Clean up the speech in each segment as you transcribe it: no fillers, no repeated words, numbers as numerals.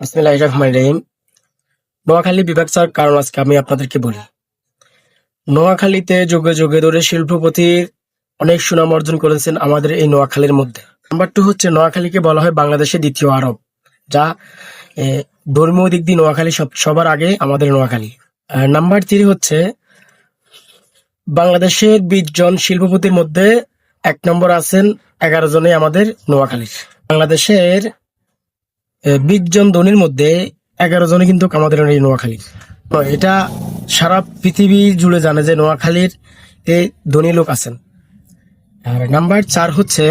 বিসমিল্লাহির রহমানির রহিম। নোয়াখালী বিভাগ ছাড়ার কারণ আজকে আমি আপনাদেরকে বলি। নোয়াখালীতে যুগে যুগে ধরে শিল্পপতির অনেক সুনাম অর্জন করেছেন আমাদের এই নোয়াখালীর মধ্যে। নাম্বার 2 হচ্ছে নোয়াখালীকে বলা হয় বাংলাদেশের দ্বিতীয় আরব, যা ধর্মীয় দিক দিয়ে নোয়াখালী সবার আগে আমাদের নোয়াখালী। নাম্বার 3 হচ্ছে বাংলাদেশের 20 জন শিল্পপতির মধ্যে 1 নম্বর আছেন 11 জনে আমাদের নোয়াখালীর। বাংলাদেশের 20 জন ধনীর মধ্যে 11 জনে কিন্তু আমাদের এই নোয়াখালী। তো এটা সারা পৃথিবী জুড়ে জানে যে নোয়াখালীর এই ধনী লোক আছেন। আর নাম্বার 4 হচ্ছে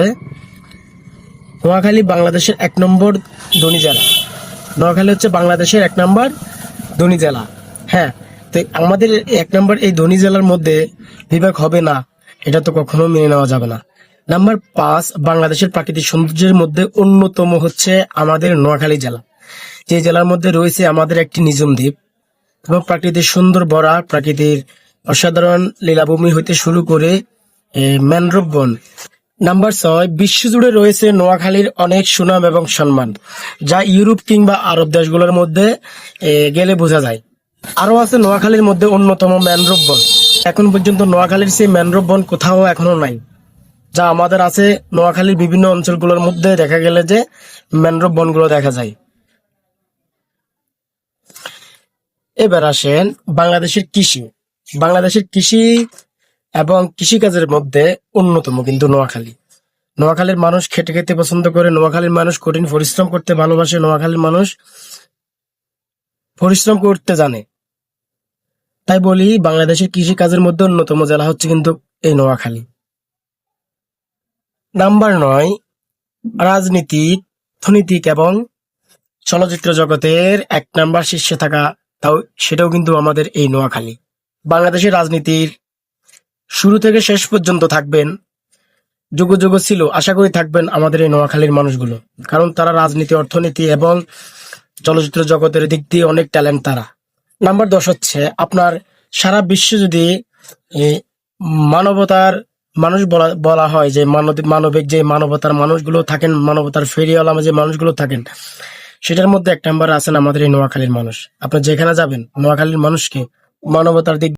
নোয়াখালী বাংলাদেশের 1 নম্বর ধনী জেলা। নোয়াখালী হচ্ছে বাংলাদেশের 1 নম্বর ধনী জেলা। হ্যাঁ, তো আমাদের 1 নম্বর এই ধনী জেলার মধ্যে বিভাগ হবে না, এটা তো কখনো মেনে নেওয়া যাবে না। নাম্বার 5, বাংলাদেশের প্রাকৃতিক সৌন্দর্যের মধ্যে অন্যতম হচ্ছে আমাদের নোয়াখালী জেলা, যে জেলার মধ্যে রয়েছে আমাদের একটি নিঝুম দ্বীপ এবং প্রাকৃতিক সুন্দর ভরা, প্রাকৃতির অসাধারণ লীলাভূমি হইতে শুরু করে ম্যানগ্রোভ বন। নাম্বার 6, বিশ্বজুড়ে রয়েছে নোয়াখালীর অনেক সুনাম এবং সম্মান, যা ইউরোপ কিংবা আরব দেশগুলোর মধ্যে গেলে বোঝা যায়। আরো আছে নোয়াখালীর মধ্যে অন্যতম ম্যানগ্রোভ বন। এখন পর্যন্ত নোয়াখালীর সেই ম্যানগ্রোভ বন কোথাও এখনো নাই, যা আমাদের আছে নোয়াখালীর বিভিন্ন অঞ্চলগুলোর মধ্যে দেখা গেলে যে ম্যানগ্রোভ বনগুলো দেখা যায়। এবার আসেন বাংলাদেশের কৃষি। বাংলাদেশের কৃষি এবং কৃষিকাজের মধ্যে অন্যতম কিন্তু নোয়াখালী। নোয়াখালীর মানুষ খেটে খেতে পছন্দ করে, নোয়াখালীর মানুষ কঠিন পরিশ্রম করতে ভালোবাসে, নোয়াখালীর মানুষ পরিশ্রম করতে জানে। তাই বলি বাংলাদেশের কৃষিকাজের মধ্যে অন্যতম জেলা হচ্ছে কিন্তু এই নোয়াখালী। নাম্বার 9, রাজনীতিক, অর্থনীতিক এবং চলচ্চিত্র জগতের 1 নাম্বার শীর্ষে থাকা, তাও সেটাও কিন্তু আমাদের এই নোয়াখালী। বাংলাদেশের রাজনীতির শুরু থেকে শেষ পর্যন্ত থাকবেন, যুগ যুগ ছিল, আশা করি থাকবেন আমাদের এই নোয়াখালীর মানুষগুলো, কারণ তারা রাজনীতি, অর্থনীতি এবং চলচ্চিত্র জগতের দিক দিয়ে অনেক ট্যালেন্ট তারা। নাম্বার 10 হচ্ছে আপনার সারা বিশ্বে যদি মানবতার মানুষ বলা হয়, যে মানবিক যে মানবতার মানুষগুলো থাকেন, মানবতার ফেরিওয়ালা যে মানুষগুলো থাকেন, সেটার মধ্যে 1 নাম্বার আছেন আমাদের এই নোয়াখালীর মানুষ। আপনি যেখানে যাবেন নোয়াখালীর মানুষকে মানবতার দিক